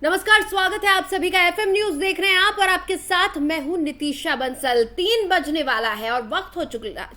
नमस्कार, स्वागत है आप सभी का। एफएम न्यूज देख रहे हैं आप और आपके साथ मैं हूं नितीशा बंसल। 3 बजने वाला है और वक्त हो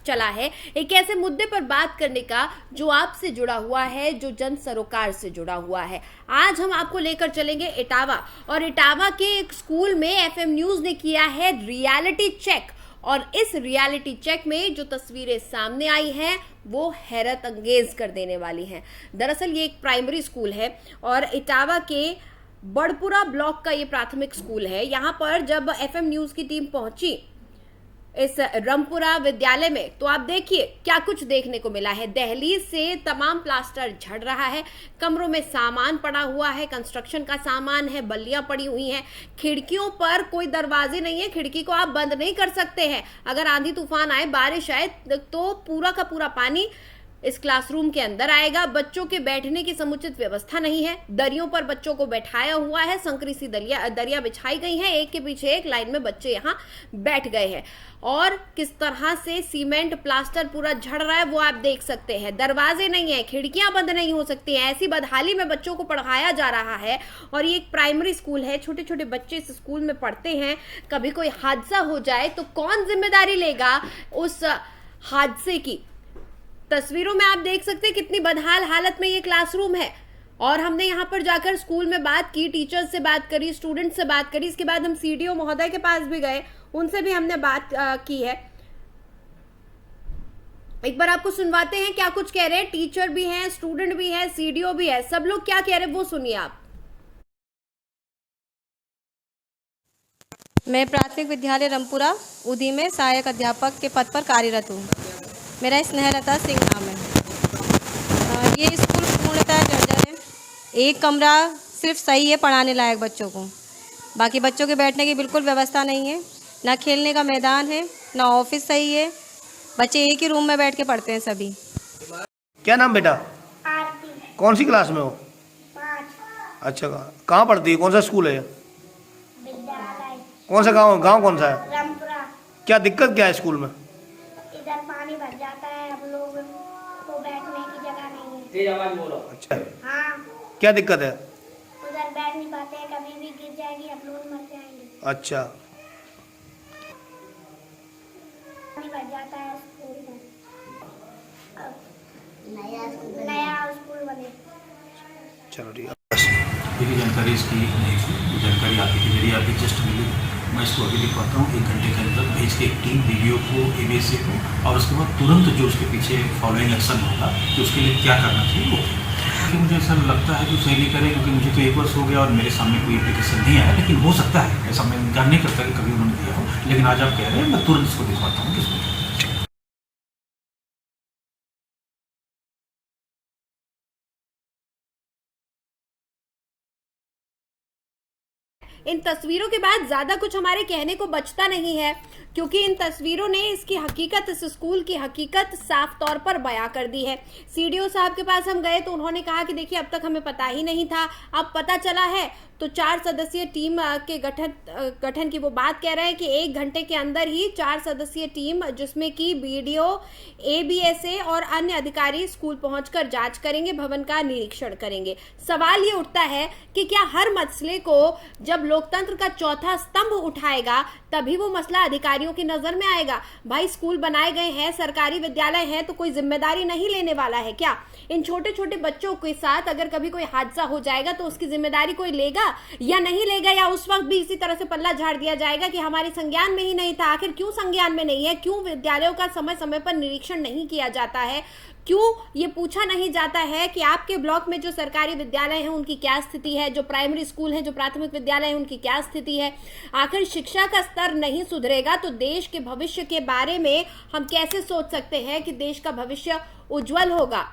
चला है एक ऐसे मुद्दे पर बात करने का जो आपसे जुड़ा हुआ है, जो जन सरोकार से जुड़ा हुआ है। आज हम आपको लेकर चलेंगे इटावा, और इटावा के एक स्कूल में एफएम न्यूज ने किया है रियलिटी चेक। और इस रियलिटी चेक में जो तस्वीरें सामने आई हैं वो हैरत अंगेज कर देने वाली हैं। दरअसल ये एक प्राइमरी स्कूल है और इटावा के बड़पुरा ब्लॉक का ये प्राथमिक स्कूल है। यहाँ पर जब एफएम न्यूज की टीम पहुंची इस रामपुरा विद्यालय में, तो आप देखिए क्या कुछ देखने को मिला है। दहलीज से तमाम प्लास्टर झड़ रहा है, कमरों में सामान पड़ा हुआ है, कंस्ट्रक्शन का सामान है, बल्लियां पड़ी हुई हैं, खिड़कियों पर कोई दरवाजे नहीं है, खिड़की को आप बंद नहीं कर सकते हैं। अगर आंधी तूफान आए, बारिश आए तो पूरा का पूरा पानी इस क्लासरूम के अंदर आएगा। बच्चों के बैठने की समुचित व्यवस्था नहीं है, दरियों पर बच्चों को बैठाया हुआ है, संकरी सी दरिया बिछाई गई है, एक के पीछे एक लाइन में बच्चे यहाँ बैठ गए हैं। और किस तरह से सीमेंट प्लास्टर पूरा झड़ रहा है वो आप देख सकते हैं। दरवाजे नहीं है, खिड़कियां बंद नहीं हो सकती हैं, ऐसी बदहाली में बच्चों को पढ़ाया जा रहा है। और ये एक प्राइमरी स्कूल है, छोटे छोटे बच्चे इस स्कूल में पढ़ते हैं। कभी कोई हादसा हो जाए तो कौन जिम्मेदारी लेगा उस हादसे की। तस्वीरों में आप देख सकते हैं कितनी बदहाल हालत में ये क्लासरूम है। और हमने यहाँ पर जाकर स्कूल में बात की, टीचर्स से बात करी, स्टूडेंट से बात करी। इसके बाद हम सीडीओ महोदय के पास भी गए, उनसे भी हमने बात की है। एक बार आपको सुनवाते हैं क्या कुछ कह रहे हैं। टीचर भी हैं, स्टूडेंट भी है, सीडीओ भी है, सब लोग क्या कह रहे हैं वो सुनिए आप। मैं प्राथमिक विद्यालय रामपुरा उदी में सहायक अध्यापक के पद पर कार्यरत हूँ। मेरा स्नेहलता सिंह नाम है। ये स्कूल पूर्णतः जर्जर है। एक कमरा सिर्फ सही है पढ़ाने लायक बच्चों को, बाकी बच्चों के बैठने की बिल्कुल व्यवस्था नहीं है। ना खेलने का मैदान है, ना ऑफिस सही है। बच्चे एक ही रूम में बैठ के पढ़ते हैं सभी। क्या नाम बेटा? आरती। कौन सी क्लास में हो? 5। अच्छा, कहाँ पढ़ती है? कौन सा स्कूल है? विद्यालय। कौन सा गांव? गांव कौन सा है? रामपुरा। क्या दिक्कत क्या है स्कूल में? इधर पानी भर जाता है, हम लोग को बैठने की जगह नहीं है। तेज आवाज बोलो। अच्छा, हाँ, क्या दिक्कत है? उधर बैठ नहीं पाते हैं, कभी भी गिर जाएगी, हम लोग मर जाएंगे। अच्छा, पानी भर जाता है स्कूल में। नया स्कूल बने। चलो ठीक है। मेरी जानकारी इसकी नहीं थी, जानकारी आपकी थी, मेरी अभी जस्ट मिली। मैं इसको अभी लिख पाता हूँ 1 घंटे के अंदर भेज के एक टीम वीडियो को एबीसी को, और उसके बाद तुरंत जो उसके पीछे फॉलोइंग एक्शन होगा कि उसके लिए क्या करना चाहिए वो। कि मुझे ऐसा लगता है कि सही नहीं करें, क्योंकि मुझे तो 1 वर्ष हो गया और मेरे सामने कोई एप्लीकेशन नहीं आया, लेकिन हो सकता है, ऐसा मैं इनकार नहीं करता कि कभी उन्होंने दिया हो। लेकिन आज आप कह रहे हैं, मैं तुरंत इसको दिखवाता हूँ किसको। इन तस्वीरों के बाद ज्यादा कुछ हमारे कहने को बचता नहीं है, क्योंकि इन तस्वीरों ने इसकी हकीकत, इस स्कूल की हकीकत साफ तौर पर बयां कर दी है। सीडीओ साहब के पास हम गए तो उन्होंने कहा कि देखिए अब तक हमें पता ही नहीं था, अब पता चला है। तो 4 सदस्यीय टीम के गठन की वो बात कह रहे हैं कि 1 घंटे के अंदर ही 4 सदस्यीय टीम, जिसमें कि बीडीओ, एबीएसए और अन्य अधिकारी स्कूल पहुंचकर जांच करेंगे, भवन का निरीक्षण करेंगे। सवाल ये उठता है कि क्या हर मसले को जब लोकतंत्र का चौथा स्तंभ उठाएगा तभी वो मसला अधिकारियों की नजर में आएगा? भाई, स्कूल बनाए गए हैं, सरकारी विद्यालय है, तो कोई जिम्मेदारी नहीं लेने वाला है क्या? इन छोटे छोटे बच्चों के साथ अगर कभी कोई हादसा हो जाएगा तो उसकी जिम्मेदारी कोई लेगा या नहीं लेगा? या उस वक्त भी इसी तरह से पल्ला झाड़ दिया जाएगा कि हमारे संज्ञान में ही नहीं था? आखिर क्यों संज्ञान में नहीं है? क्यों विद्यालयों का समय समय पर निरीक्षण नहीं किया जाता है? क्यों ये पूछा नहीं जाता है कि आपके ब्लॉक में जो सरकारी विद्यालय हैं उनकी क्या स्थिति है, जो प्राइमरी स्कूल है, जो प्राथमिक विद्यालय है उनकी क्या स्थिति है? आखिर शिक्षा का स्तर नहीं सुधरेगा तो देश के भविष्य के बारे में हम कैसे सोच सकते हैं कि देश का भविष्य उज्जवल होगा?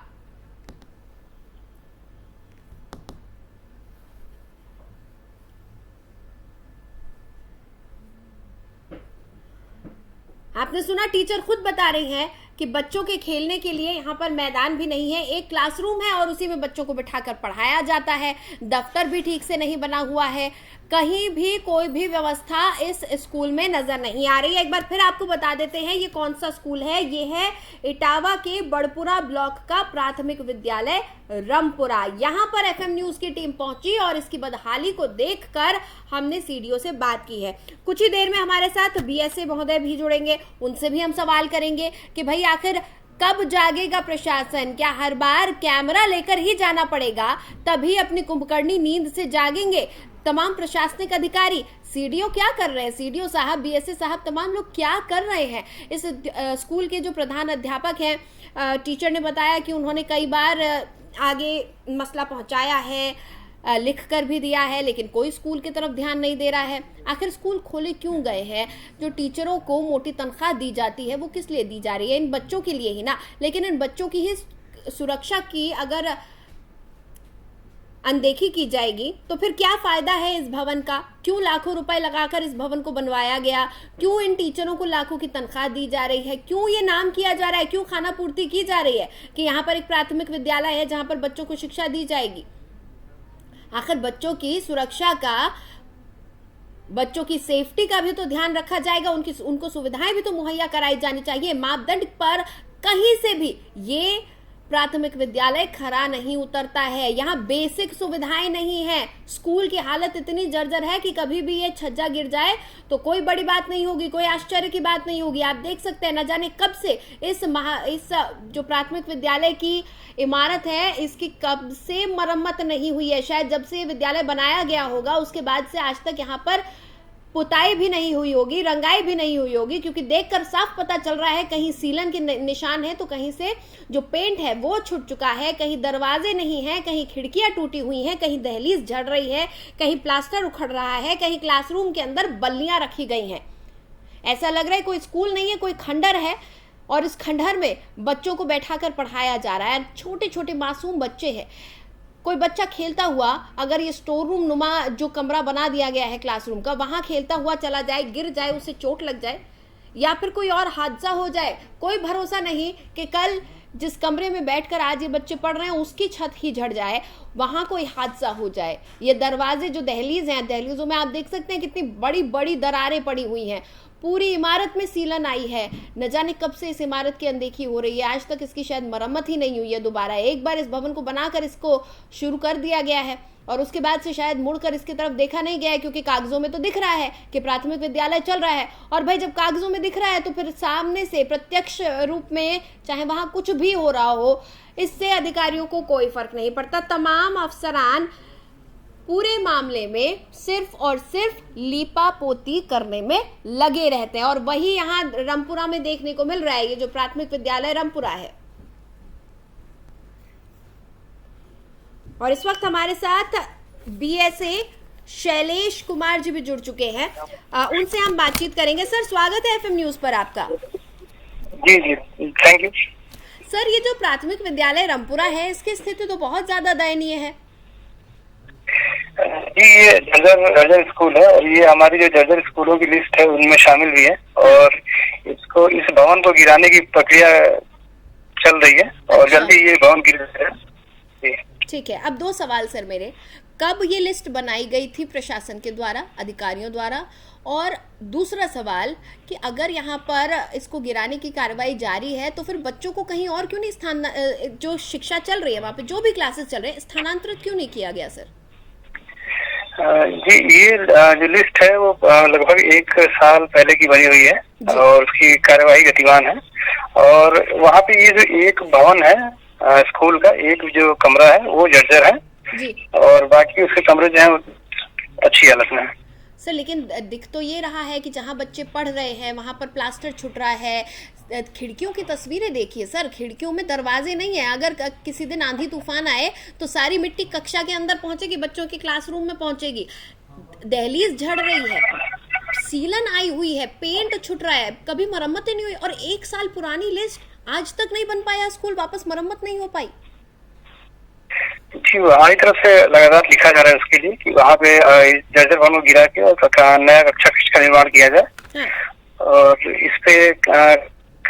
आपने सुना, टीचर खुद बता रही हैं कि बच्चों के खेलने के लिए यहाँ पर मैदान भी नहीं है, एक क्लासरूम है और उसी में बच्चों को बिठाकर पढ़ाया जाता है। दफ्तर भी ठीक से नहीं बना हुआ है, कहीं भी कोई भी व्यवस्था इस स्कूल में नजर नहीं आ रही है। एक बार फिर आपको बता देते हैं ये कौन सा स्कूल है। ये है इटावा के बड़पुरा ब्लॉक का प्राथमिक विद्यालय रामपुरा। यहाँ पर एफएम न्यूज की टीम पहुंची और इसकी बदहाली को देखकर हमने सीडीओ से बात की है। कुछ ही देर में हमारे साथ बीएसए महोदय भी जुड़ेंगे, उनसे भी हम सवाल करेंगे कि भाई आखिर कब जागेगा प्रशासन? क्या हर बार कैमरा लेकर ही जाना पड़ेगा तभी अपनी कुंभकर्णी नींद से जागेंगे तमाम प्रशासनिक अधिकारी? सीडीओ क्या कर रहे हैं? सीडीओ साहब, बीएसए साहब, तमाम लोग क्या कर रहे हैं? इस स्कूल के जो प्रधान अध्यापक हैं, टीचर ने बताया कि उन्होंने कई बार आगे मसला पहुंचाया है, लिख कर भी दिया है, लेकिन कोई स्कूल की तरफ ध्यान नहीं दे रहा है। आखिर स्कूल खोले क्यों गए हैं? जो टीचरों को मोटी तनख्वाह दी जाती है वो किस लिए दी जा रही है? इन बच्चों के लिए ही ना। लेकिन इन बच्चों की ही सुरक्षा की अगर अनदेखी की जाएगी तो फिर क्या फायदा है इस भवन का? क्यों लाखों रुपए लगाकर इस भवन को बनवाया गया? क्यों इन टीचरों को लाखों की तनख्वाह दी जा रही है? क्यों ये नाम किया जा रहा है? क्यों खाना पूर्ति की जा रही है कि यहाँ पर एक प्राथमिक विद्यालय है जहाँ पर बच्चों को शिक्षा दी जाएगी? आखिर बच्चों की सुरक्षा का, बच्चों की सेफ्टी का भी तो ध्यान रखा जाएगा, उनको सुविधाएं भी तो मुहैया कराई जानी चाहिए। मापदंड पर कहीं से भी ये प्राथमिक विद्यालय खरा नहीं उतरता है। यहाँ बेसिक सुविधाएं नहीं है। स्कूल की हालत इतनी जर्जर है कि कभी भी ये छज्जा गिर जाए तो कोई बड़ी बात नहीं होगी, कोई आश्चर्य की बात नहीं होगी। आप देख सकते हैं न जाने कब से इस जो प्राथमिक विद्यालय की इमारत है इसकी कब से मरम्मत नहीं हुई है। शायद जब से विद्यालय बनाया गया होगा उसके बाद से आज तक यहाँ पर पुताई भी नहीं हुई होगी, रंगाई भी नहीं हुई होगी, क्योंकि देखकर साफ पता चल रहा है कहीं सीलन के निशान है तो कहीं से जो पेंट है वो छूट चुका है, कहीं दरवाजे नहीं है, कहीं खिड़कियां टूटी हुई हैं, कहीं दहलीज झड़ रही है, कहीं प्लास्टर उखड़ रहा है, कहीं क्लासरूम के अंदर बल्लियां रखी गई हैं। ऐसा लग रहा है कोई स्कूल नहीं है, कोई खंडर है और इस खंडर में बच्चों को बैठाकर पढ़ाया जा रहा है। छोटे छोटे मासूम बच्चे हैं। कोई बच्चा खेलता हुआ, अगर ये स्टोर रूम नुमा जो कमरा बना दिया गया है क्लासरूम का, वहां खेलता हुआ चला जाए, गिर जाए, उसे चोट लग जाए या फिर कोई और हादसा हो जाए, कोई भरोसा नहीं कि कल जिस कमरे में बैठकर आज ये बच्चे पढ़ रहे हैं उसकी छत ही झड़ जाए, वहां कोई हादसा हो जाए। ये दरवाजे जो दहलीज हैं, दहलीजों में आप देख सकते हैं कितनी बड़ी बड़ी दरारें पड़ी हुई हैं। पूरी इमारत में सीलन आई है। न जाने कब से इस इमारत की अनदेखी हो रही है, आज तक इसकी शायद मरम्मत ही नहीं हुई है दोबारा। एक बार इस भवन को बनाकर इसको शुरू कर दिया गया है और उसके बाद से शायद मुड़कर इसकी तरफ देखा नहीं गया है, क्योंकि कागजों में तो दिख रहा है कि प्राथमिक विद्यालय चल रहा है। और भाई जब कागजों में दिख रहा है तो फिर सामने से प्रत्यक्ष रूप में चाहे वहां कुछ भी हो रहा हो, इससे अधिकारियों को कोई फर्क नहीं पड़ता। तमाम अफसरान पूरे मामले में सिर्फ और सिर्फ लीपा पोती करने में लगे रहते हैं और वही यहाँ रामपुरा में देखने को मिल रहा है। ये जो प्राथमिक विद्यालय रामपुरा है। और इस वक्त हमारे साथ बीएसए शैलेश कुमार जी भी जुड़ चुके हैं, उनसे हम बातचीत करेंगे। सर, स्वागत है एफएम न्यूज पर आपका। जी जी, थैंक यू। सर, ये जो प्राथमिक विद्यालय रामपुरा है इसकी स्थिति तो बहुत ज्यादा दयनीय है। जी, ये जर्जर स्कूल है और ये हमारी जो जर्जर स्कूलों की लिस्ट है उनमें शामिल भी है और इस भवन को गिराने की प्रक्रिया चल रही है और जल्दी ये भवन गिर जाएगा। ठीक है, अब दो सवाल सर मेरे। कब ये लिस्ट बनाई गई थी प्रशासन के द्वारा, अधिकारियों द्वारा? और दूसरा सवाल कि अगर यहाँ पर इसको गिराने की कार्रवाई जारी है तो फिर बच्चों को कहीं और क्यों नहीं जो शिक्षा चल रही है वहाँ पे, जो भी क्लासेस चल रहे हैं, स्थानांतरित क्यों नहीं किया गया सर? जी, ये जो लिस्ट है वो लगभग 1 साल पहले की बनी हुई है और उसकी कार्यवाही गतिमान है। और वहाँ पे ये जो एक भवन है स्कूल का, एक जो कमरा है वो जर्जर है जी। और बाकी उसके कमरे जो है अच्छी हालत में है सर। लेकिन दिख तो ये रहा है कि जहाँ बच्चे पढ़ रहे हैं वहाँ पर प्लास्टर छूट रहा है। खिड़कियों की तस्वीरें देखिए सर, खिड़कियों में दरवाजे नहीं है। अगर किसी दिन आंधी तूफान आए तो सारी मिट्टी कक्षा के अंदर पहुंचेगी, बच्चों के क्लासरूम में पहुंचेगी। दहलीज झड़ रही है, सीलन आई हुई है, पेंट छूट रहा है, कभी मरम्मत ही नहीं हुई। और 1 साल पुरानी लिस्ट, आज तक नहीं बन पाया स्कूल, वापस मरम्मत नहीं हो पाई। जी, हमारी तरफ से लगातार लिखा जा रहा है उसके लिए कि वहाँ पे जर्जर भवन को गिरा के और नया कक्षा का निर्माण किया जाए। हाँ। और इस पे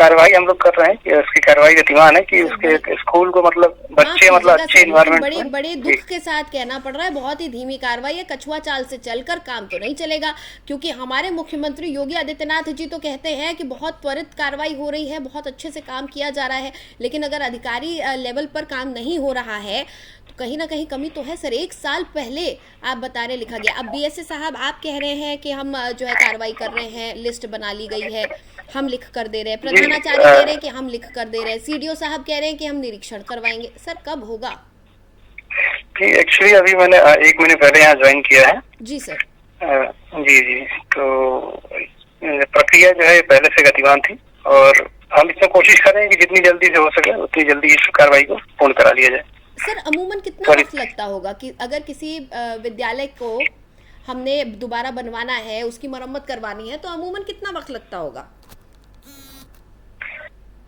कार्रवाई हम लोग कर रहे हैं कि उसकी कार्रवाई गतिमान है कि उसके स्कूल को मतलब बच्चे माफ मतलब कीजिएगा अच्छे सर, इन्वायरमेंट बड़े बड़े दुख के साथ कहना पड़ रहा है, बहुत ही धीमी कार्रवाई है। कछुआ चाल से चलकर काम तो नहीं चलेगा, क्योंकि हमारे मुख्यमंत्री योगी आदित्यनाथ जी तो कहते हैं कि बहुत त्वरित कार्रवाई हो रही है, बहुत अच्छे से काम किया जा रहा है, लेकिन अगर अधिकारी लेवल पर काम नहीं हो रहा है तो कहीं ना कहीं कमी तो है सर। 1 साल पहले आप बता रहे लिखा गया, अब बीएसए साहब आप कह रहे हैं कि हम जो है कार्रवाई कर रहे हैं, लिस्ट बना ली गई है, हम लिख कर दे रहे हैं, प्रधानाचार्य कह रहे हैं कि हम लिख कर दे रहे हैं, सीडीओ साहब कह रहे हैं कि हम निरीक्षण करवाएंगे। सर कब होगा? एक्चुअली अभी मैंने 1 महीने पहले यहाँ ज्वाइन किया है। जी सर। जी जी, तो प्रक्रिया जो है पहले से गतिमान थी और हम इसमें कोशिश कर रहे हैं कि जितनी जल्दी से हो सके उतनी जल्दी इस कार्रवाई को पूर्ण करा लिया जाए। सर अमूमन कितना वक्त लगता होगा कि अगर किसी विद्यालय को हमने दोबारा बनवाना है, उसकी मरम्मत करवानी है, तो अमूमन कितना वक्त लगता होगा?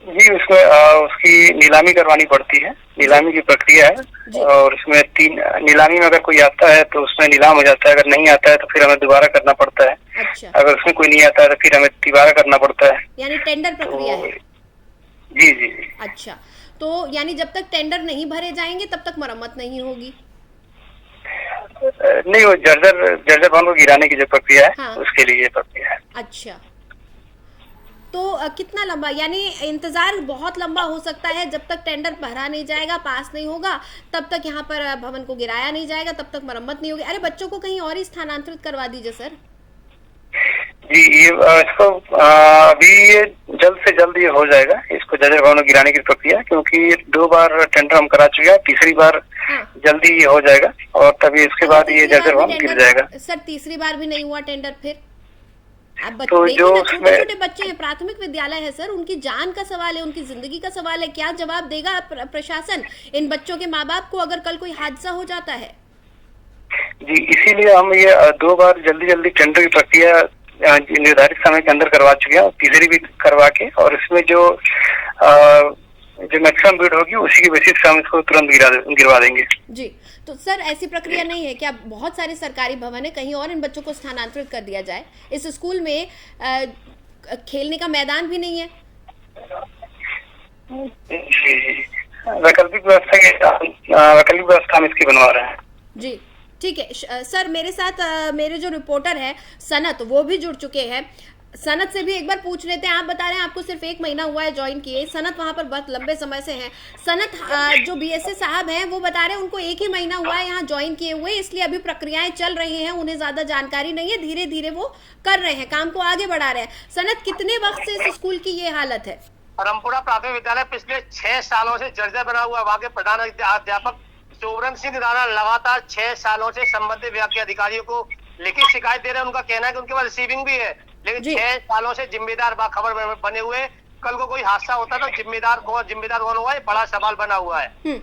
जी, उसमें उसकी नीलामी करवानी पड़ती है, नीलामी की प्रक्रिया है और उसमें 3 नीलामी में अगर कोई आता है तो उसमें नीलाम हो जाता है, अगर नहीं आता है तो फिर हमें दोबारा करना पड़ता है। अच्छा। अगर उसमें कोई नहीं आता है तो फिर हमें दोबारा करना पड़ता है, यानी टेंडर प्रक्रिया है? जी जी। अच्छा, तो यानी जब तक टेंडर नहीं भरे जाएंगे तब तक मरम्मत नहीं होगी? नहीं, वो जर्जर भवन को गिराने की जो प्रक्रिया है, हाँ। उसके लिए ये प्रक्रिया है। अच्छा, तो कितना लंबा, यानी इंतजार बहुत लंबा हो सकता है, जब तक टेंडर भरा नहीं जाएगा, पास नहीं होगा, तब तक यहाँ पर भवन को गिराया नहीं जाएगा, तब तक मरम्मत नहीं होगी। अरे बच्चों को कहीं और ही स्थानांतरित करवा दीजिए सर। जी, ये इसको अभी ये जल्द से जल्द ये हो जाएगा, इसको जर्जर भवन को गिराने की प्रक्रिया, क्योंकि 2 बार टेंडर हम करा चुके हैं, तीसरी बार जल्दी ये हो जाएगा और तभी इसके बाद ये जर्जर भवन गिर जाएगा। सर तीसरी बार भी नहीं हुआ टेंडर फिर? अब तो जो छोटे छोटे बच्चे हैं, प्राथमिक विद्यालय है सर, उनकी जान का सवाल है, उनकी जिंदगी का सवाल है, क्या जवाब देगा प्रशासन इन बच्चों के माँ बाप को अगर कल कोई हादसा हो जाता है? जी, इसीलिए हम ये 2 बार जल्दी टेंडर की प्रक्रिया निर्धारित समय के अंदर करवा चुके हैं, तीसरी भी करवा के, और इसमें जो मैक्सिमम बिड होगी उसी की बेसिस पे हम इसको तुरंत गिरवा देंगे। जी, तो सर ऐसी प्रक्रिया नहीं है क्या? बहुत सारे सरकारी भवन है, कहीं और इन बच्चों को स्थानांतरित कर दिया जाए? इस स्कूल में खेलने का मैदान भी नहीं है? वैकल्पिक व्यवस्था हम इसकी बनवा रहे हैं। जी ठीक है सर, मेरे साथ मेरे जो रिपोर्टर है सनत, वो भी जुड़ चुके हैं। सनत से भी एक बार पूछ लेते हैं। आप बता रहे हैं आपको सिर्फ 1 महीना हुआ है ज्वाइन किए, सनत वहां पर बहुत लंबे समय से हैं। सनत जो बीएसए साहब हैं वो बता रहे हैं उनको 1 ही महीना हुआ है यहाँ ज्वाइन किए हुए, इसलिए अभी प्रक्रियाएं चल रही हैं, उन्हें ज्यादा जानकारी नहीं है, धीरे धीरे वो कर रहे हैं, काम को आगे बढ़ा रहे हैं। सनत, कितने वक्त से इस स्कूल की ये हालत है? रामपुरा प्राथमिक विद्यालय पिछले 6 सालों से जर्जर बना हुआ है। वहाँ के प्रधान अध्यापक चोरन सिंह राणा लगातार 6 सालों से संबंधित विभाग के अधिकारियों को लिखित शिकायत दे रहे हैं। उनका कहना है कि उनके पास रिसीविंग भी है, लेकिन 6 सालों से जिम्मेदार बाखबर बने हुए, कल को कोई हादसा होता तो जिम्मेदार कौन हुआ है, बड़ा सवाल बना हुआ है।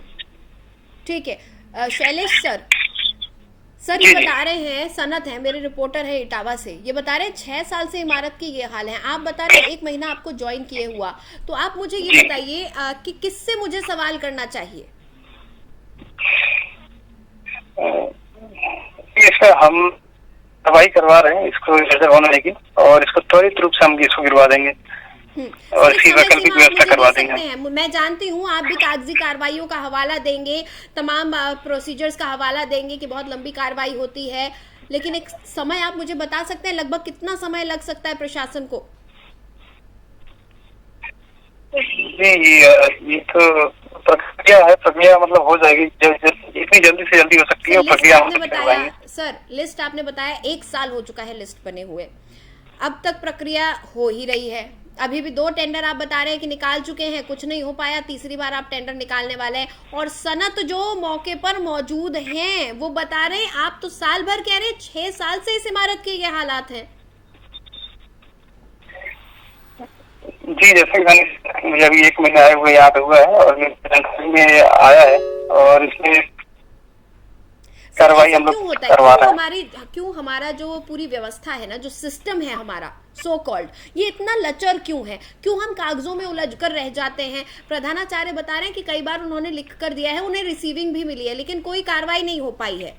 ठीक है शैलेश सर ये बता रहे हैं, सनत है मेरे रिपोर्टर है इटावा से, ये बता रहे हैं 6 साल से इमारत की ये हाल है। आप बता रहे हैं 1 महीना आपको ज्वाइन किए हुआ, तो आप मुझे ये बताइए कि किससे मुझे सवाल करना चाहिए? इसमें हम दवाई करवा रहे हैं इसको जर्जर होने की, और इसको त्वरित रूप से हम इसको गिरवा देंगे और इसकी वैकल्पिक व्यवस्था करवा देंगे। मैं जानती हूँ आप भी कागजी कार्रवाइयों का हवाला देंगे, तमाम प्रोसीजर्स का हवाला देंगे कि बहुत लंबी कार्रवाई होती है, लेकिन एक समय आप मुझे बता सकते हैं लगभग कितना समय लग सकता है प्रशासन को? जी, ये तो प्रक्रिया मतलब हो जाएगी, इतनी जल्दी से जल्दी हो सकती है प्रक्रिया। आपने बताया सर, लिस्ट आपने बताया 1 साल हो चुका है लिस्ट बने हुए, अब तक प्रक्रिया हो ही रही है। अभी भी 2 टेंडर आप बता रहे हैं कि निकाल चुके हैं, कुछ नहीं हो पाया, तीसरी बार आप टेंडर निकालने वाले हैं। और सनत जो मौके पर मौजूद हैं वो बता रहे हैं आप तो साल भर कह रहे हैं, 6 साल से इस इमारत के ये हालात हैं। जी, जैसे मुझे अभी 1 महीना आए हुए यहाँ पे हुआ है और में आया है, और इसमें कार्रवाई हम लोग करवा रहे हैं। क्यों हमारा जो पूरी व्यवस्था है ना, जो सिस्टम है हमारा सो कॉल्ड, ये इतना लचर क्यों है? क्यों हम कागजों में उलझ कर रह जाते हैं? प्रधानाचार्य बता रहे हैं कि कई बार उन्होंने लिख कर दिया है, उन्हें रिसीविंग भी मिली है, लेकिन कोई कार्रवाई नहीं हो पाई है।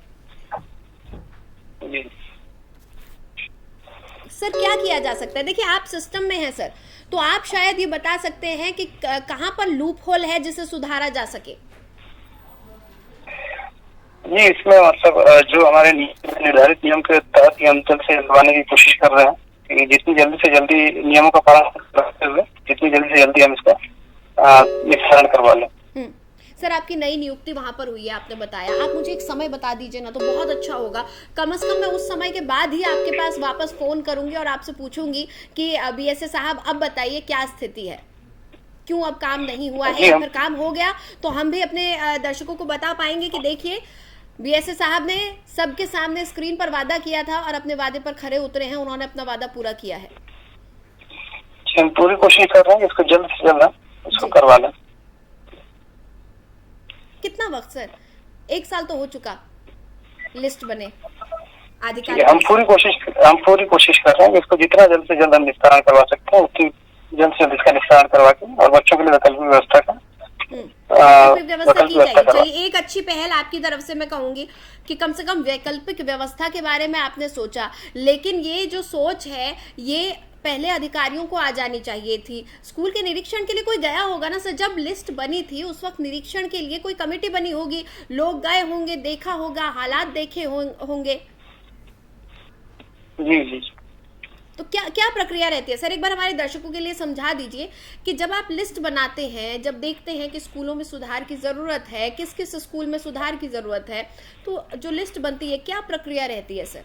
सर क्या किया जा सकता है? देखिए आप सिस्टम में हैं सर, तो आप शायद ये बता सकते हैं कि कहाँ पर लूप होल है जिसे सुधारा जा सके। जी, इसमें मतलब जो हमारे निर्धारित नियम के तहत ही हम जल्द से जल्द बनवाने की कोशिश कर रहे हैं कि जितनी जल्दी से जल्दी नियमों का पालन करते हुए जितनी जल्दी से जल्दी हम इसका निस्तारण करवा लें। सर आपकी नई नियुक्ति वहां पर हुई है, आपने बताया, आप मुझे एक समय बता दीजिए ना तो बहुत अच्छा होगा। कम से कम मैं उस समय के बाद ही आपके पास वापस फोन करूंगी और आपसे पूछूंगी कि बीएसए साहब अब बताइए क्या स्थिति है, क्यों अब काम नहीं हुआ है, या फिर काम हो गया तो हम भी अपने दर्शकों को बता पाएंगे कि देखिए बीएसए साहब ने सबके सामने स्क्रीन पर वादा किया था और अपने वादे पर खरे उतरे हैं, उन्होंने अपना वादा पूरा किया है। हम पूरी कोशिश कर रहे हैं इसको जल्द से जल्द इसको करवा लें। कितना वक्त सर? 1 साल तो हो चुका लिस्ट बने आधिकारिक। हम पूरी कोशिश कर रहे हैं इसको जितना जल्द से जल्द हम निस्तारण करवा सकते हैं उतनी जल्द से जल्द इसका निस्तारण करवा के और बच्चों के लिए वैकल्पिक व्यवस्था का व्यवस्था की जाएगी। चलिए एक अच्छी पहल आपकी तरफ से मैं कहूंगी कि कम से कम वैकल्पिक व्यवस्था के बारे में आपने सोचा, लेकिन ये जो सोच है ये पहले अधिकारियों को आ जानी चाहिए थी। स्कूल के निरीक्षण के लिए कोई गया होगा ना सर, जब लिस्ट बनी थी उस वक्त निरीक्षण के लिए कोई कमेटी बनी होगी, लोग गए होंगे, देखा होगा, हालात देखे होंगे। जी जी। तो क्या प्रक्रिया रहती है सर? एक बार हमारे दर्शकों के लिए समझा दीजिए कि जब आप लिस्ट बनाते हैं, जब देखते हैं कि स्कूलों में सुधार की जरूरत है, किस किस स्कूल में सुधार की जरूरत है, तो जो लिस्ट बनती है क्या प्रक्रिया रहती है सर?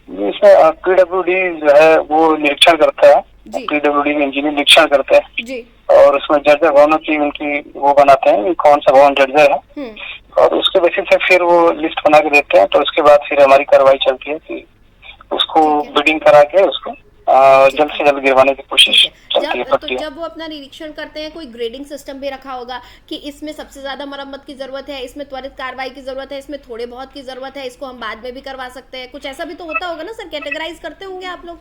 इसमें पीडब्ल्यूडी जो है वो निरीक्षण करता है, पीडब्ल्यूडी इंजीनियर निरीक्षण करते हैं जी, और उसमें जर्जर भवनों की उनकी वो बनाते हैं कौन सा भवन जर्जर है, और उसके बेसिस से फिर वो लिस्ट बना के देते हैं। तो उसके बाद फिर हमारी कार्रवाई चलती है कि उसको बिडिंग करा के उसको जल्द से जल्द गिरवाने की कोशिश चलती है। तो जब वो अपना निरीक्षण करते हैं कोई ग्रेडिंग सिस्टम भी रखा होगा कि इसमें सबसे ज्यादा मरम्मत की जरूरत है, इसमें त्वरित कार्रवाई की जरूरत है, इसमें थोड़े बहुत की जरूरत है, इसको हम बाद में भी करवा सकते हैं, कुछ ऐसा भी तो होता होगा ना सर? कैटेगराइज करते होंगे आप लोग?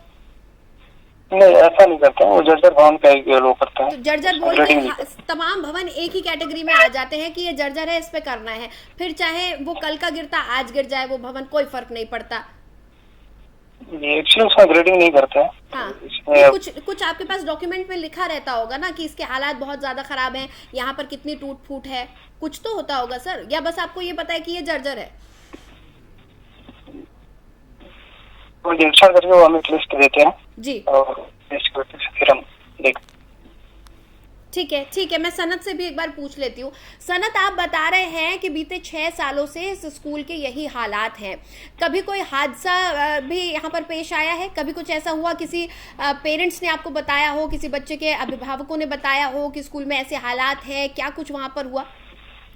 नहीं, ऐसा नहीं करते हैं, वो जर्जर भवन का लोग करते हैं। तो जर्जर बोल के तमाम भवन एक ही कैटेगरी में आ जाते हैं कि ये जर्जर है, इस पे करना है, फिर चाहे वो कल का गिरता आज गिर जाए वो भवन, कोई फर्क नहीं पड़ता। एक्चुअली उसमें ग्रेडिंग नहीं करते हैं। हाँ, कुछ आपके पास डॉक्यूमेंट में लिखा रहता होगा ना कि इसके हालात बहुत ज्यादा खराब हैं, यहाँ पर कितनी टूट फूट है, कुछ तो होता होगा सर, या बस आपको ये पता है कि ये जर्जर है? वो निरीक्षण करके वो हमें लिस्ट देते हैं जी, और लिस्ट करके फिर हम देखते। ठीक है, मैं सनत से भी एक बार पूछ लेती हूँ। सनत, आप बता रहे हैं कि बीते 6 सालों से इस स्कूल के यही हालात हैं, कभी कोई हादसा भी यहाँ पर पेश आया है? कभी कुछ ऐसा हुआ, किसी पेरेंट्स ने आपको बताया हो, किसी बच्चे के अभिभावकों ने बताया हो कि स्कूल में ऐसे हालात हैं, क्या कुछ वहाँ पर हुआ?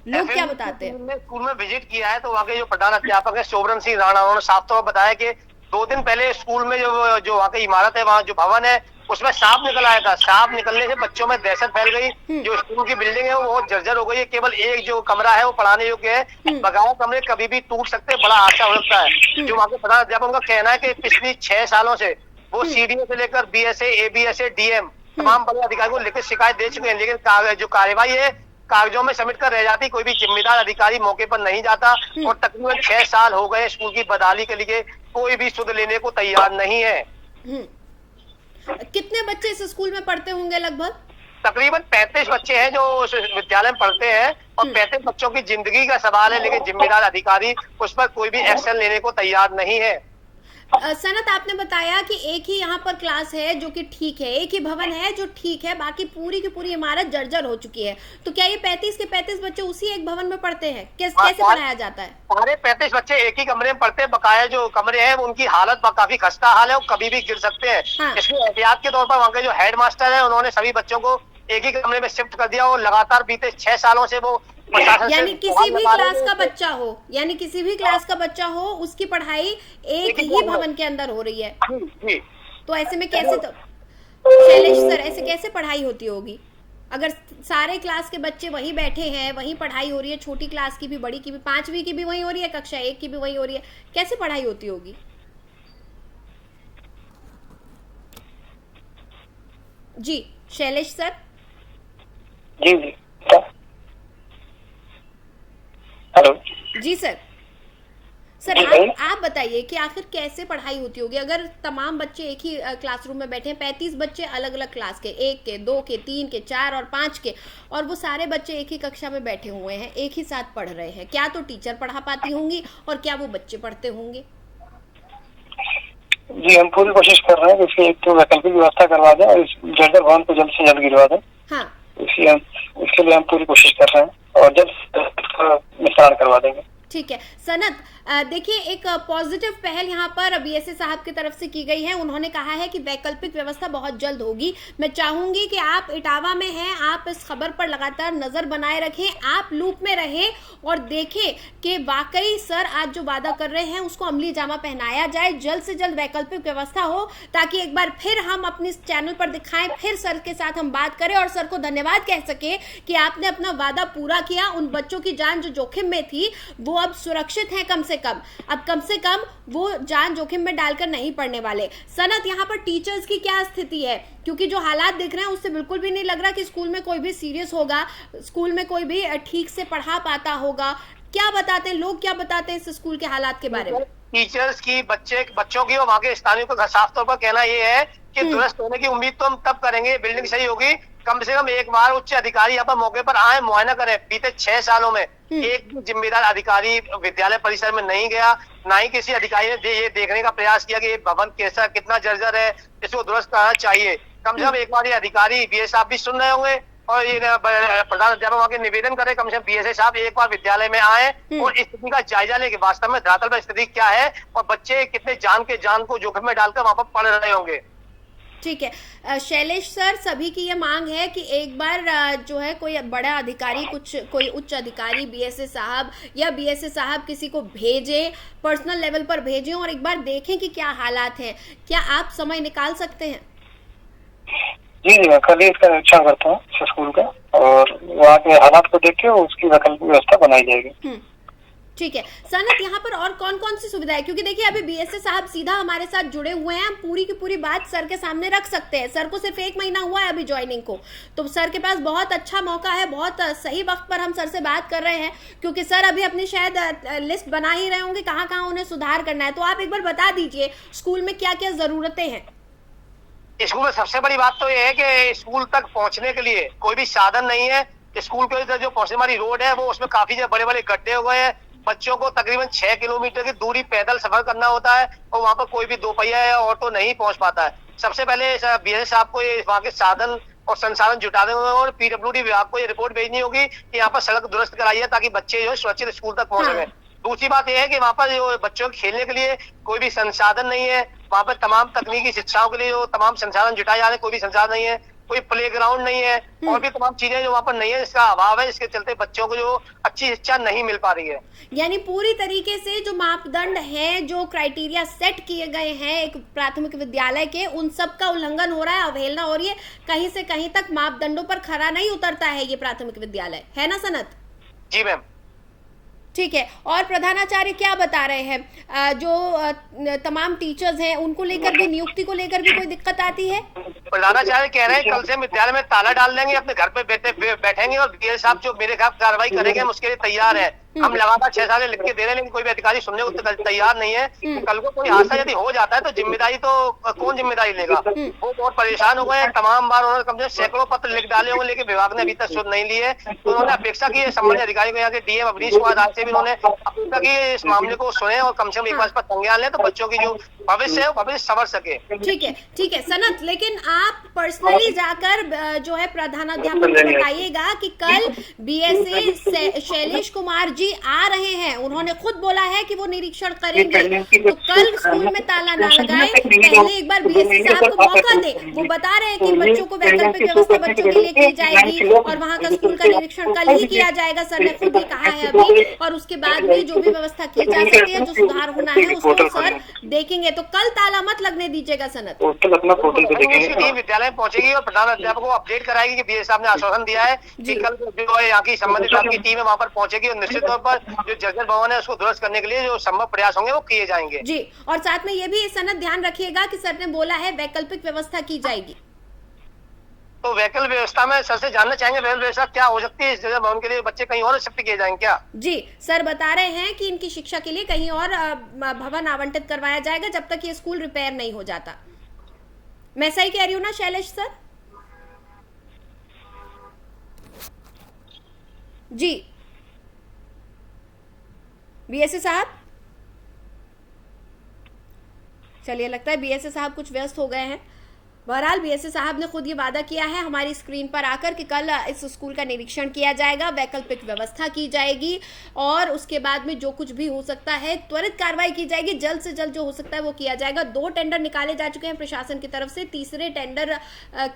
लोग क्या बताते हैं? स्कूल में विजिट किया है तो वहाँ के जो प्रधान अध्यापक है शोभरन सिंह राणा, उन्होंने साफ तौर पर बताया कि 2 दिन पहले स्कूल में जो वहाँ की इमारत है, वहाँ जो भवन है उसमें सांप निकल आया था। सांप निकलने से बच्चों में दहशत फैल गई। जो स्कूल की बिल्डिंग है वो बहुत जर्जर हो गई है, केवल एक जो कमरा है वो पढ़ाने योग्य है, बकाया कमरे कभी भी टूट सकते हैं, बड़ा हादसा हो सकता है। जो वहाँ के प्रधान अध्यापक उनका कहना है कि पिछली 6 सालों से वो सीडीओ से लेकर बीएसए, एबीएसए, डीएम तमाम बड़े अधिकारियों को लिखित शिकायत दे चुके हैं, लेकिन जो कार्यवाही है कागजों में समेट कर रह जाती, कोई भी जिम्मेदार अधिकारी मौके पर नहीं जाता, और तकरीबन 6 साल हो गए स्कूल की बदहाली के लिए कोई भी सुध लेने को तैयार नहीं है। कितने बच्चे इस स्कूल में पढ़ते होंगे? लगभग तकरीबन 35 बच्चे हैं जो उस विद्यालय में पढ़ते हैं, और 35 बच्चों की जिंदगी का सवाल है, लेकिन जिम्मेदार अधिकारी उस पर कोई भी एक्शन लेने को तैयार नहीं है। सनत, आपने बताया कि एक ही यहाँ पर क्लास है जो कि ठीक है, एक ही भवन है जो ठीक है, बाकी पूरी की पूरी इमारत जर्जर हो चुकी है, तो क्या ये 35 के 35 बच्चे उसी एक भवन में पढ़ते हैं? कैसे पढ़ाया जाता है? सारे 35 बच्चे एक ही कमरे में पढ़ते हैं, बकाया जो कमरे हैं उनकी हालत काफी खस्ता हाल है, वो कभी भी गिर सकते हैं। हाँ। इसलिए एहतियात के तौर पर वहाँ के जो हेड मास्टर है उन्होंने सभी बच्चों को एक ही कमरे में शिफ्ट कर दिया, और लगातार बीते 6 सालों से वो यानी किसी भी क्लास का बच्चा हो, यानी किसी भी क्लास का बच्चा हो, उसकी पढ़ाई एक ही भवन के अंदर हो रही है। तो ऐसे में कैसे, तो शैलेश सर, ऐसे कैसे पढ़ाई होती होगी? अगर सारे क्लास के बच्चे वहीं बैठे हैं, वहीं पढ़ाई हो रही है, छोटी क्लास की भी, बड़ी की भी, 5वीं की भी वहीं हो रही है, कक्षा 1 की भी वहीं हो रही है, कैसे पढ़ाई होती होगी? जी शैलेश सर। जी हेलो। जी सर, सर आप बताइए कि आखिर कैसे पढ़ाई होती होगी अगर तमाम बच्चे एक ही क्लासरूम में बैठे हैं, 35 बच्चे अलग अलग क्लास के, 1 के, 2 के, 3 के, 4 और 5 के, और वो सारे बच्चे एक ही कक्षा में बैठे हुए हैं, एक ही साथ पढ़ रहे हैं, क्या तो टीचर पढ़ा पाती होंगी और क्या वो बच्चे पढ़ते होंगे? जी, हम पूरी कोशिश कर रहे हैं कि इसकी एक तो वैकल्पिक व्यवस्था करवा दें और इस जर्जर भवन को जल्द से जल्द गिरवा दें। हाँ, इसके लिए हम पूरी कोशिश कर रहे हैं और जल्द निस्तारण करवा देंगे। ठीक है सनत, देखिए एक पॉजिटिव पहल यहाँ पर बीएसए साहब की तरफ से की गई है। उन्होंने कहा है कि वैकल्पिक व्यवस्था बहुत जल्द होगी। मैं चाहूंगी कि आप इटावा में हैं, आप इस खबर पर लगातार नजर बनाए रखें, आप लूप में रहें और देखें कि वाकई सर आज जो वादा कर रहे हैं उसको अमली जामा पहनाया जाए, जल्द से जल्द वैकल्पिक व्यवस्था हो, ताकि एक बार फिर हम अपने चैनल पर दिखाएं, फिर सर के साथ हम बात करें और सर को धन्यवाद कह सके कि आपने अपना वादा पूरा किया। उन बच्चों की जान जो जोखिम में थी वो अब सुरक्षित है, कम से कम वो जान जोखिम में डालकर नहीं पड़ने वाले। सनत, यहाँ पर टीचर्स की क्या स्थिति है? क्योंकि जो हालात दिख रहे हैं उससे बिल्कुल भी नहीं लग रहा कि स्कूल में कोई भी सीरियस होगा, स्कूल में कोई भी ठीक से पढ़ा पाता होगा। क्या बताते हैं लोग, क्या बताते हैं इस स्कूल के हालात के बारे में? टीचर्स की, बच्चों की और वहाँ के स्थानीय का साफ तौर पर कहना ये है कि दुरुस्त होने की उम्मीद तो हम तब करेंगे, बिल्डिंग सही होगी, कम से कम एक बार उच्च अधिकारी यहाँ पर मौके पर आए, मुआयना करें। बीते 6 सालों में एक भी जिम्मेदार अधिकारी विद्यालय परिसर में नहीं गया, ना ही किसी अधिकारी ने ये देखने का प्रयास किया कि ये भवन कैसा, कितना जर्जर है, इसको दुरुस्त करना चाहिए। कम से कम एक बार ये अधिकारी बीएस साहब भी सुन रहे होंगे और ये प्रधान अध्यापक वहाँ के निवेदन करे, कम से कम बीएसए साहब एक बार विद्यालय में आए और स्थिति का जायजा लेके वास्तव में धरातल पर स्थिति क्या है और बच्चे कितने जान को जोखिम में डालकर वहाँ पर पढ़ रहे होंगे। ठीक है शैलेश सर, सभी की ये मांग है कि एक बार जो है कोई बड़ा अधिकारी, कोई उच्च अधिकारी, बीएसए साहब या बीएसए साहब किसी को भेजें, पर्सनल लेवल पर भेजें और एक बार देखें कि क्या हालात हैं। क्या आप समय निकाल सकते हैं? जी, मैं कल इसका निरीक्षण करता हूँ स्कूल का और वहाँ के हालात को देख के उसकी वैकल्पिक व्यवस्था बनाई जाएगी। ठीक है सनत, यहाँ पर और कौन कौन सी सुविधा है? क्योंकि देखिए अभी बीएसए साहब सीधा हमारे साथ जुड़े हुए हैं, हम पूरी की पूरी बात सर के सामने रख सकते हैं। सर को सिर्फ 1 महीना हुआ है अभी ज्वाइनिंग को, तो सर के पास बहुत अच्छा मौका है, बहुत सही वक्त पर हम सर से बात कर रहे हैं, क्योंकि सर अभी अपनी शायद लिस्ट बना ही रहे होंगे कहाँ कहाँ उन्हें सुधार करना है। तो आप एक बार बता दीजिए स्कूल में क्या क्या जरूरतें हैं। स्कूल में सबसे बड़ी बात तो ये है कि स्कूल तक पहुंचने के लिए कोई भी साधन नहीं है। स्कूल के इधर जो पहुंचने वाली रोड है वो उसमें काफी बड़े बड़े गड्ढे हो गए हैं। बच्चों को तकरीबन 6 किलोमीटर की दूरी पैदल सफर करना होता है और वहाँ पर कोई भी 2 पहिया या ऑटो नहीं पहुंच पाता है। सबसे पहले बीएसए साहब को ये वहाँ के साधन और संसाधन जुटाने होंगे और पीडब्ल्यूडी विभाग को ये रिपोर्ट भेजनी होगी कि यहाँ पर सड़क दुरुस्त कराइए ताकि बच्चे जो सुरक्षित स्कूल तक पहुंच सके। दूसरी बात यह है कि वहाँ पर जो बच्चों के खेलने के लिए कोई भी संसाधन नहीं है, वहाँ पर तमाम तकनीकी शिक्षाओं के लिए जो तमाम संसाधन जुटाए जा रहे हैं कोई भी संसाधन नहीं है, कोई प्लेग्राउंड नहीं है और भी तमाम चीजें जो वहाँ पर नहीं है, इसका अभाव है। इसके चलते बच्चों को जो अच्छी शिक्षा नहीं मिल पा रही है। यानी पूरी तरीके से जो मापदंड है, जो क्राइटेरिया सेट किए गए हैं एक प्राथमिक विद्यालय के, उन सब का उल्लंघन हो रहा है, अवहेलना हो रही है, कहीं से कहीं तक मापदंडों पर खरा नहीं उतरता है ये प्राथमिक विद्यालय, है ना सनत? जी मैम। ठीक है, और प्रधानाचार्य क्या बता रहे हैं? जो तमाम टीचर्स हैं उनको लेकर भी, नियुक्ति को लेकर भी कोई दिक्कत आती है? प्रधानाचार्य कह रहे हैं कल से विद्यालय में ताला डाल देंगे, अपने घर पे बैठेंगे और बीएस साहब जो मेरे खिलाफ कार्रवाई करेंगे हम उसके लिए तैयार है। हम लगातार 6 साल लिख के दे रहे हैं लेकिन कोई भी अधिकारी सुनने को तैयार नहीं है। कल को कोई हादसा यदि हो जाता है तो जिम्मेदारी तो कौन जिम्मेदारी लेगा? वो बहुत परेशान हो गए। तमाम बार उन्होंने कम से कम सैकड़ों पत्र लिख डाले होंगे लेकिन विभाग ने अभी तक सुध नहीं ली है। तो उन्होंने अपेक्षा की है संबंधित अधिकारी को, यहाँ के डीएम अवनीश कुमार राय से भी उन्होंने अपेक्षा की इस मामले को सुने और कम से कम एक बार इस पर संज्ञान लें तो बच्चों की जो भविष्य है वो भविष्य संवर सके। ठीक है सनत, लेकिन आप पर्सनली जाकर जो है प्रधानाध्यापक को बताइएगा कि कल बीएसए शैलेश कुमार जी आ रहे हैं, उन्होंने खुद बोला है कि वो निरीक्षण करेंगे, तो कल स्कूल में ताला ना लगाए, पहले एक बार बीएसए साहब को मौका दे। वो बता रहे हैं कि बच्चों को वैकल्पिक व्यवस्था बच्चों के लिए की जाएगी और वहाँ का स्कूल का निरीक्षण कल ही किया जाएगा, सर ने खुद ही कहा है अभी, और उसके बाद में जो भी व्यवस्था की जा सके, जो सुधार होना है उसको सर देखेंगे। तो कल ताला मत लगने दीजिएगा सनत। टीम विद्यालय में पहुंचेगी और प्रधान अध्यापक को अपडेट कराएगी कि बीएस साहब ने आश्वासन दिया है कि कल जो है यहाँ की संबंधित आपकी टीम है वहाँ पर पहुंचेगी और निश्चित तौर पर जो जर्जर भवन है उसको दुरुस्त करने के लिए जो संभव प्रयास होंगे वो किए जाएंगे। जी, और साथ में ये भी सनत ध्यान रखिएगा कि सर ने बोला है वैकल्पिक व्यवस्था की जाएगी। तो व्हीकल व्यवस्था में सर से जानना चाहेंगे, व्हीकल व्यवस्था क्या हो सकती है इस जर्जर भवन के लिए? बच्चे कहीं और शिफ्ट किए जाएंगे क्या? जी सर बता रहे हैं कि इनकी शिक्षा के लिए कहीं और भवन आवंटित करवाया जाएगा जब तक ये स्कूल रिपेयर नहीं हो जाता। मैं सही कह रही हूँ ना शैलेश सर? जी बीएसए साहब, चलिए लगता है बीएसए साहब कुछ व्यस्त हो गए हैं। बहरहाल बीएसए साहब ने खुद ये वादा किया है हमारी स्क्रीन पर आकर कि कल इस स्कूल का निरीक्षण किया जाएगा, वैकल्पिक व्यवस्था की जाएगी और उसके बाद में जो कुछ भी हो सकता है त्वरित कार्रवाई की जाएगी, जल्द से जल्द जो हो सकता है वो किया जाएगा। 2 टेंडर निकाले जा चुके हैं प्रशासन की तरफ से, तीसरे टेंडर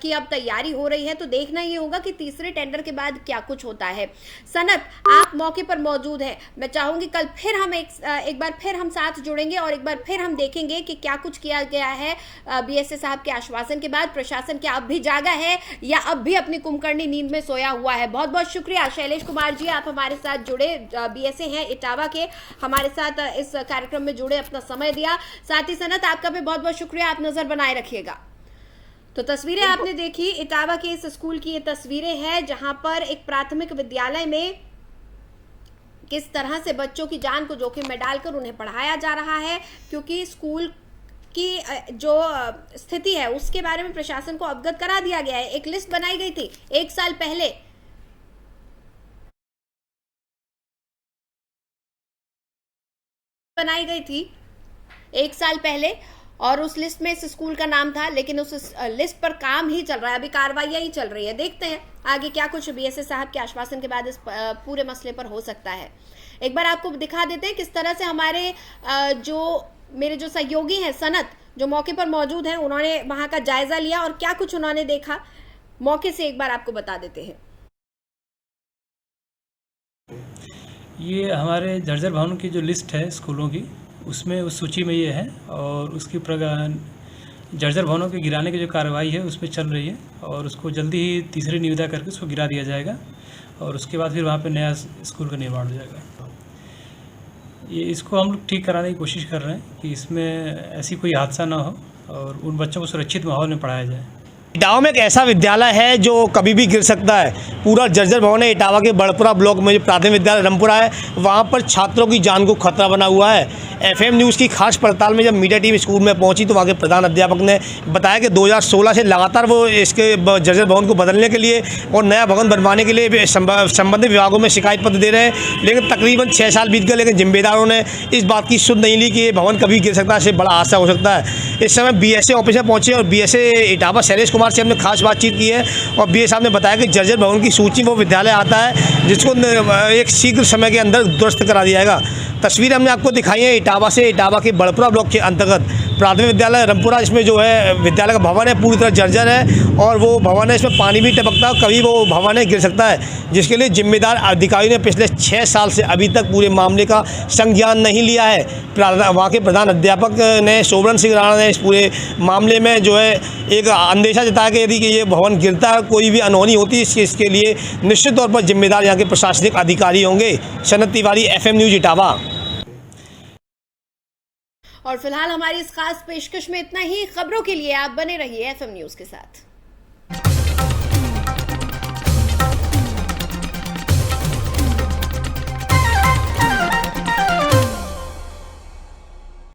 की अब तैयारी हो रही है, तो देखना ये होगा कि तीसरे टेंडर के बाद क्या कुछ होता है। सनत, आप मौके पर मौजूद है, मैं चाहूंगी कल फिर हम एक बार फिर हम साथ जुड़ेंगे और एक बार फिर हम देखेंगे कि क्या कुछ किया गया है बीएसए साहब के आश्वासन के बाद। प्रशासन क्या अब भी जागा है या अब भी अपनी कुंभकर्णी नींद में सोया हुआ है? बहुत बहुत शुक्रिया शैलेश कुमार जी, आप हमारे साथ जुड़े, बीएसए हैं इटावा के, हमारे साथ इस कार्यक्रम में जुड़े, अपना समय दिया। साथ ही सनत आपका भी बहुत बहुत शुक्रिया, आप नजर बनाए रखिएगा। तो तस्वीरें आपने देखी इटावा के इस स्कूल की, ये तस्वीरें हैं जहां पर एक प्राथमिक विद्यालय में किस तरह से बच्चों की जान को जोखिम में डालकर उन्हें पढ़ाया जा रहा है, क्योंकि स्कूल की जो स्थिति है उसके बारे में प्रशासन को अवगत करा दिया गया है। एक लिस्ट बनाई गई थी 1 साल पहले, बनाई गई थी 1 साल पहले और उस लिस्ट में इस स्कूल का नाम था, लेकिन उस लिस्ट पर काम ही चल रहा है, अभी कार्रवाइयां ही चल रही है। देखते हैं आगे क्या कुछ बीएसए साहब के आश्वासन के बाद इस पूरे मसले पर हो सकता है। एक बार आपको दिखा देते हैं किस तरह से हमारे मेरे जो सहयोगी हैं सनत, जो मौके पर मौजूद हैं, उन्होंने वहां का जायजा लिया और क्या कुछ उन्होंने देखा मौके से एक बार आपको बता देते हैं। ये हमारे जर्जर भवन की जो लिस्ट है स्कूलों की, उसमें उस सूची में ये है और उसकी जर्जर भवनों के गिराने की जो कार्रवाई है उस पर चल रही है और उसको जल्दी ही तीसरी निविदा करके उसको गिरा दिया जाएगा और उसके बाद फिर वहाँ पे नया स्कूल का निर्माण हो जाएगा। ये इसको हम लोग ठीक कराने की कोशिश कर रहे हैं कि इसमें ऐसी कोई हादसा ना हो और उन बच्चों को सुरक्षित माहौल में पढ़ाया जाए। इटावा में एक ऐसा विद्यालय है जो कभी भी गिर सकता है। पूरा जर्जर भवन है इटावा के बड़पुरा ब्लॉक में, जो प्राथमिक विद्यालय रमपुरा है, वहाँ पर छात्रों की जान को खतरा बना हुआ है। एफएम न्यूज़ की खास पड़ताल में जब मीडिया टीम स्कूल में पहुंची तो वहाँ के प्रधान अध्यापक ने बताया कि 2016 से लगातार वो इसके जर्जर भवन को बदलने के लिए और नया भवन बनवाने के लिए संबंधित विभागों में शिकायत पत्र दे रहे हैं, लेकिन तकरीबन 6 साल बीत गए, लेकिन जिम्मेदारों ने इस बात की सुध नहीं ली कि ये भवन कभी गिर सकता है, इससे बड़ा हादसा हो सकता है। इस समय बीएसए ऑफिस में पहुँचे और बीएसए इटावा शैलेश कुमार से हमने खास बातचीत की है और बीएस साहब ने बताया कि जर्जर भवन की सूची वो विद्यालय आता है जिसको एक शीघ्र समय के अंदर दुरुस्त करा दिया जाएगा। तस्वीर हमने आपको दिखाई है इटावा से, इटावा के बड़पुरा ब्लॉक के अंतर्गत प्राथमिक विद्यालय रमपुरा, इसमें जो है विद्यालय का भवन है पूरी तरह जर्जर है और वो भवन है, इसमें पानी भी टपकता है, कभी वो भवन है गिर सकता है, जिसके लिए जिम्मेदार अधिकारियों ने पिछले 6 साल से अभी तक पूरे मामले का संज्ञान नहीं लिया है। वहाँ के प्रधान अध्यापक ने सोबरन सिंह राणा ने इस पूरे मामले में जो है एक अंदेशा जताया कि यदि ये भवन गिरता है, कोई भी अनहोनी होती है, इसके लिए निश्चित तौर पर जिम्मेदार यहाँ के प्रशासनिक अधिकारी होंगे। Sanat Tiwari, FM news Etawah. और फिलहाल हमारी इस खास पेशकश में इतना ही। खबरों के लिए आप बने रहिए एफएम न्यूज़ के साथ।